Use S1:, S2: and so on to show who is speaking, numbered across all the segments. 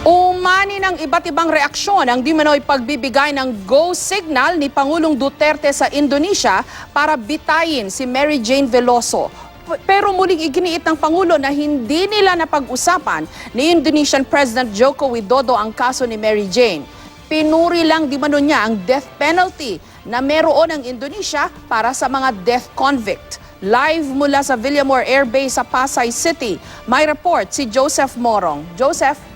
S1: Umani ng iba't ibang reaksyon ang di manoy pagbibigay ng go signal ni Pangulong Duterte sa Indonesia para bitayin si Mary Jane Veloso. Pero muling iginiit ng Pangulo na hindi nila napag-usapan ni Indonesian President Joko Widodo ang kaso ni Mary Jane. Pinuri lang di mano niya ang death penalty na meron ng Indonesia para sa mga death convict. Live mula sa Villamor Air Base sa Pasay City, may report si Joseph Morong. Joseph?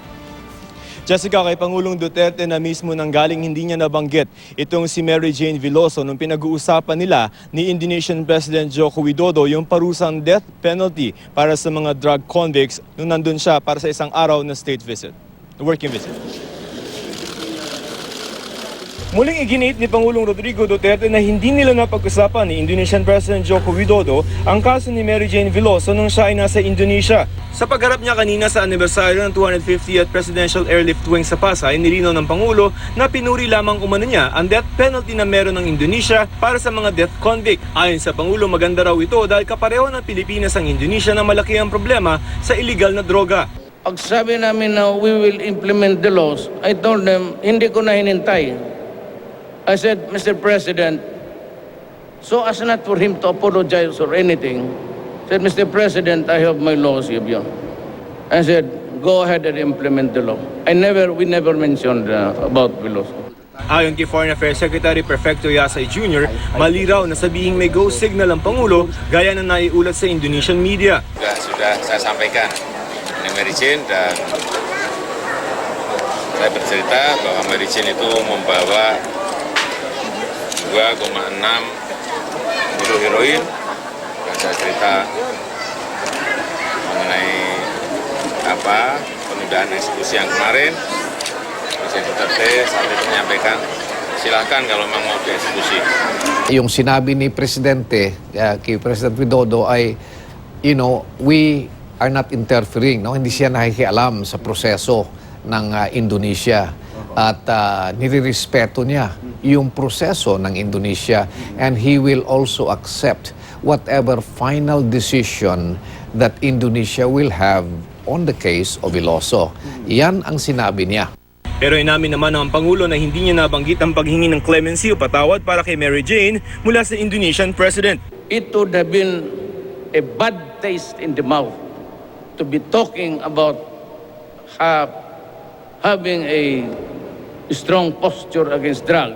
S2: Jessica, kay Pangulong Duterte na mismo nanggaling hindi niya nabanggit itong si Mary Jane Veloso nung pinag-uusapan nila ni Indonesian President Joko Widodo yung parusang death penalty para sa mga drug convicts nung nandun siya para sa isang araw na state visit, working visit. Muling iginiit ni Pangulong Rodrigo Duterte na hindi nila napag-usapan ni Indonesian President Joko Widodo ang kaso ni Mary Jane Veloso nung siya ay nasa Indonesia. Sa pagharap niya kanina sa anibersaryo ng 250th Presidential Airlift Wing sa Pasay, nilinaw ng Pangulo na pinuri lamang umano niya ang death penalty na meron ng Indonesia para sa mga death convict. Ayon sa Pangulo, maganda raw ito dahil kapareho ng Pilipinas ang Indonesia na malaki ang problema sa illegal na droga.
S3: Pag sabi namin na we will implement the laws, I told them, hindi ko na hinintay. I said, Mr. President, so as not for him to apologize or anything, said, Mr. President, I have my laws with you. I said, go ahead and implement the law. We never mentioned about the laws.
S2: Ayon kay Foreign Affairs Secretary Perfecto Yasay Jr., maliraw na sabihing may go signal ang Pangulo gaya na naiulat sa Indonesian media.
S4: Sudah saya sampaikan ini Mary Jane dan saya bercerita bahwa Mary Jane itu membawa 2,6 kilo heroin. Dan saya cerita mengenai penundaan eksekusi yang kemarin. Presiden Duterte saat itu menyampaikan silahkan kalau memang mau dieksekusi.
S5: Yung sinabi ni Presidente, kay President Widodo ay, we are not interfering, no? Hindi siya nakikialam sa proseso ng Indonesia. At nirirespeto niya yung proseso ng Indonesia, and he will also accept whatever final decision that Indonesia will have on the case of Veloso. Yan ang sinabi niya.
S2: Pero inamin naman ng Pangulo na hindi niya nabanggit ang paghingi ng clemency o patawad para kay Mary Jane mula sa Indonesian President.
S3: It would have been a bad taste in the mouth to be talking about having a strong posture against drugs,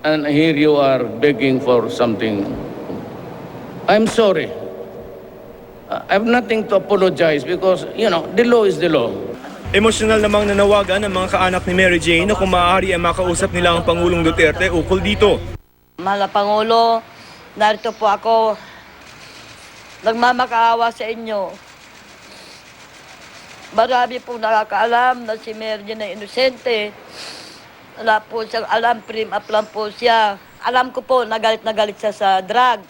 S3: and here you are begging for something. I'm sorry. I have nothing to apologize because, the law is the law.
S2: Emosyonal namang nanawagan ng mga kaanak ni Mary Jane na kung maaari ay makausap nila ang Pangulong Duterte ukol dito.
S6: Mahal na Pangulo, narito po ako. Nagmamakaawa sa inyo. Marami po nakakaalam na si Mary Jane ay inosente. Wala po siyang alam, prim up lang po siya. Alam ko po, nagalit siya sa drug.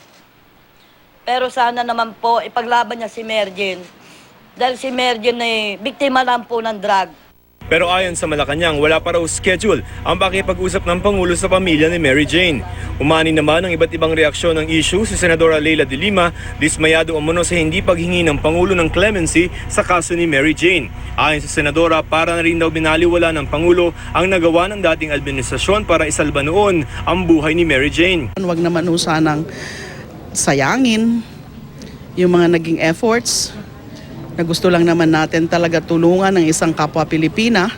S6: Pero sana naman po, ipaglaban niya si Mary Jane. Dahil si Mary Jane ay biktima lang po ng drug.
S2: Pero ayon sa Malacanang, wala pa raw schedule ang pakipag-usap ng Pangulo sa pamilya ni Mary Jane. Umani naman ang iba't ibang reaksyon ng issue si Senadora Leila de Lima, dismayado umano sa hindi paghingi ng Pangulo ng clemency sa kaso ni Mary Jane. Ayon sa Senadora, para na rin daw binaliwala ng Pangulo ang nagawa ng dating administrasyon para isalba noon ang buhay ni Mary Jane.
S7: Huwag naman sanang sayangin yung mga naging efforts na gusto lang naman natin talaga tulungan ng isang kapwa Pilipina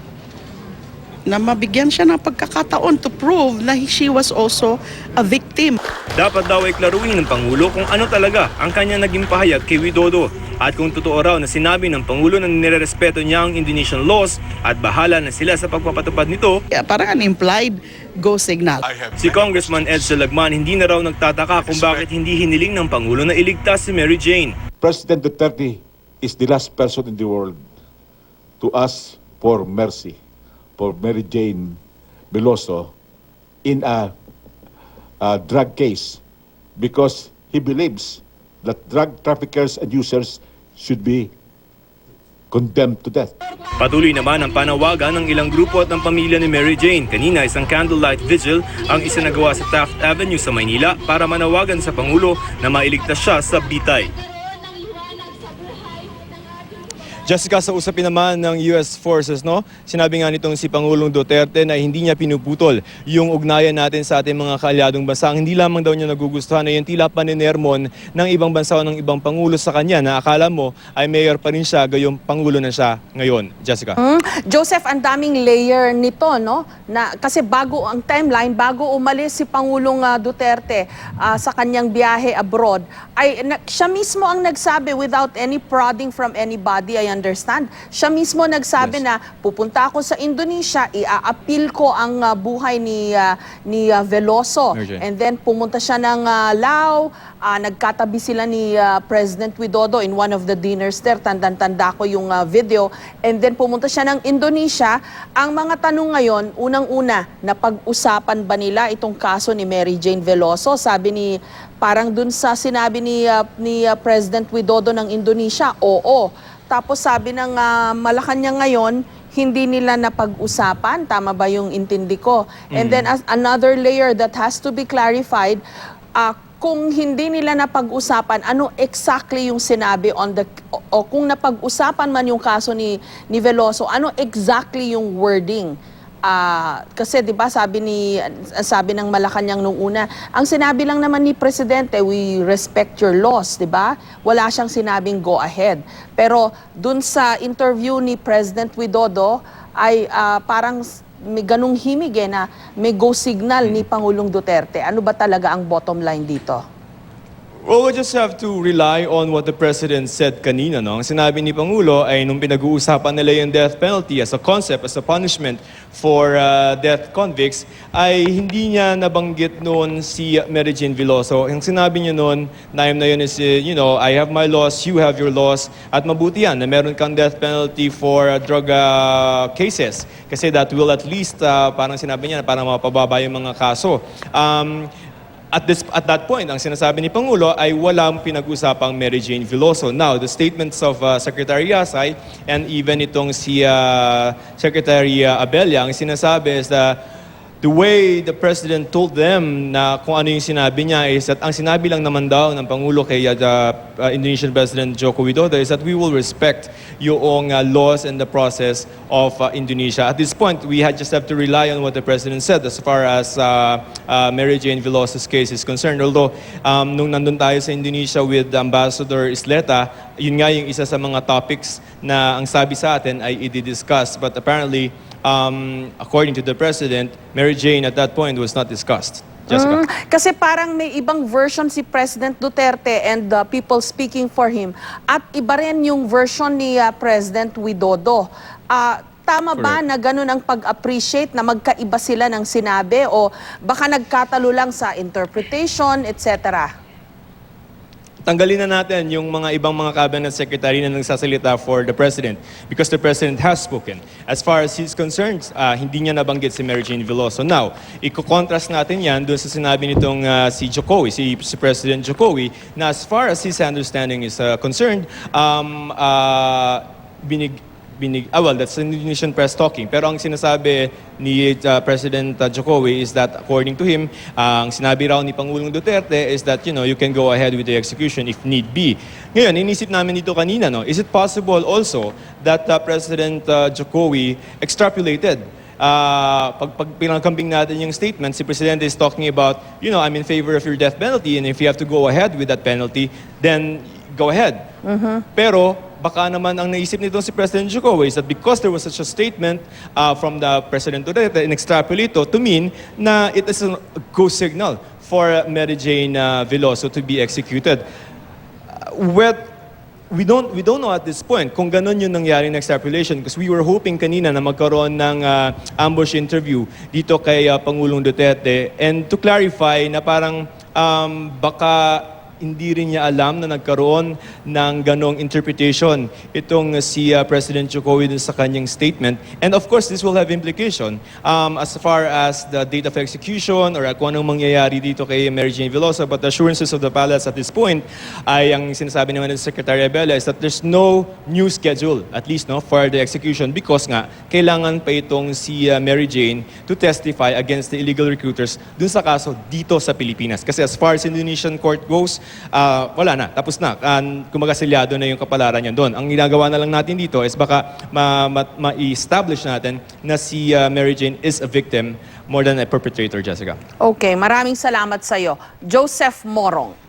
S7: na mabigyan siya ng pagkakataon to prove na she was also a victim.
S2: Dapat daw ay klaruhin ng Pangulo kung ano talaga ang kanya naging pahayag kay Widodo at kung totoo raw na sinabi ng Pangulo na nirerespeto niya ang Indonesian laws at bahala na sila sa pagpapatupad nito.
S7: Parang an implied go signal.
S2: Si Congressman Ed Salagman hindi na raw nagtataka kung bakit hindi hiniling ng Pangulo na iligtas si Mary Jane.
S8: President Duterte is the last person in the world to ask for mercy for Mary Jane Veloso in a drug case because he believes that drug traffickers and users should be condemned to death.
S2: Patuloy naman ang panawagan ng ilang grupo at ng pamilya ni Mary Jane. Kanina isang candlelight vigil ang isinagawa sa Taft Avenue sa Maynila para manawagan sa Pangulo na mailigtas siya sa bitay. Jessica, sa usapin naman ng US forces, no? Sinabi nga nitong si Pangulong Duterte na hindi niya pinuputol yung ugnayan natin sa ating mga kaalyadong bansa. Ang hindi lamang daw niya nagugustuhan na yung tila paninermon ng ibang bansa o ng ibang pangulo sa kanya na akala mo ay mayor pa rin siya, gayong pangulo na siya ngayon. Jessica.
S1: Joseph, ang daming layer nito, no? Na, kasi bago ang timeline, bago umalis si Pangulong Duterte sa kanyang biyahe abroad, ay siya mismo ang nagsabi without any prodding from anybody, I understand. Siya mismo nagsabi na pupunta ako sa Indonesia, i-appeal ko ang buhay ni Veloso.
S2: Okay.
S1: And then pumunta siya ng Lao, nagkatabi sila ni President Widodo in one of the dinners there. Tandang-tanda ko yung video. And then pumunta siya ng Indonesia. Ang mga tanong ngayon, unang-una, napag-usapan ba nila itong kaso ni Mary Jane Veloso? Sabi ni, parang dun sa sinabi ni President Widodo ng Indonesia, oo. Tapos sabi ng Malacanang ngayon, hindi nila napag-usapan. Tama ba yung intindi ko? And then another layer that has to be clarified, kung hindi nila napag-usapan, ano exactly yung sinabi o kung napag-usapan man yung kaso ni Veloso, ano exactly yung wording? Kasi 'di ba sabi ng Malacanang nung una, ang sinabi lang naman ni Presidente, we respect your laws, 'di ba? Wala siyang sinabing go ahead. Pero dun sa interview ni President Widodo ay parang may ganung himig na may go signal ni Pangulong Duterte. Ano ba talaga ang bottom line dito?
S2: Well, we just have to rely on what the President said kanina. No? Ang sinabi ni Pangulo ay nung pinag-uusapan nila yung death penalty as a concept, as a punishment for death convicts, ay hindi niya nabanggit noon si Mary Jane Veloso. Ang sinabi niya noon, na yun is, I have my laws, you have your laws, at mabuti yan na meron kang death penalty for drug cases. Kasi that will at least, parang sinabi niya, parang mapababa yung mga kaso. At that point, ang sinasabi ni Pangulo ay walang pinag-usapang Mary Jane Veloso. Now, the statements of Secretary Yasay and even itong si Secretary Abella, ang sinasabi is that the way the President told them na kung ano yung sinabi niya is that ang sinabi lang naman daw ng Pangulo kay Indonesian President Joko Widodo is that we will respect yung laws and the process of Indonesia. At this point, we just have to rely on what the President said as far as Mary Jane Veloso's case is concerned. Although, nung nandun tayo sa Indonesia with Ambassador Isleta, yun nga yung isa sa mga topics na ang sabi sa atin ay i-discuss. But apparently, according to the President, Mary Jane at that point was not discussed. Jessica?
S1: Kasi parang may ibang version si President Duterte and people speaking for him. At iba rin yung version ni President Widodo. Tama ba na ganun ang pag-appreciate na magkaiba sila ng sinabi o baka nagkatalo lang sa interpretation, etc.?
S2: Tanggalin na natin yung mga ibang mga cabinet secretary na nagsasalita for the President because the President has spoken. As far as he's concerned, hindi niya nabanggit si Mary Jane Veloso. Now, i-contrast natin yan doon sa sinabi nitong si Jokowi, si President Jokowi, na as far as his understanding is concerned, well, that's an Indonesian press talking. Pero ang sinasabi ni President Jokowi is that according to him, ang sinabi raw ni Pangulong Duterte is that, you can go ahead with the execution if need be. Ngayon, inisip namin dito kanina, no? Is it possible also that President Jokowi extrapolated? Pag pinangkambing natin yung statement, si President is talking about, I'm in favor of your death penalty and if you have to go ahead with that penalty, then go ahead. Pero, baka naman ang naisip nito si President Jokowi is that because there was such a statement from the President Duterte in extrapolato to mean na it is a go signal for Mary Jane Veloso to be executed. We don't know at this point kung ganun yung nangyari ng extrapolation because we were hoping kanina na magkaroon ng ambush interview dito kay Pangulong Duterte and to clarify na parang baka hindi rin niya alam na nagkaroon ng ganong interpretation itong si President Jokowi dun sa kanyang statement. And of course, this will have implication as far as the date of execution or kung anong mangyayari dito kay Mary Jane Veloso. But the assurances of the palace at this point ay ang sinasabi naman ng Secretary Abella is that there's no new schedule, at least for the execution because nga, kailangan pa itong si Mary Jane to testify against the illegal recruiters dun sa kaso dito sa Pilipinas. Kasi as far as Indonesian court goes,
S9: wala na, tapos na. Kumaga selyado na yung kapalaran niya doon. Ang ginagawa na lang natin dito is baka ma-establish natin na si Mary Jane is a victim more than a perpetrator, Jessica.
S1: Okay, maraming salamat sa iyo. Joseph Morong.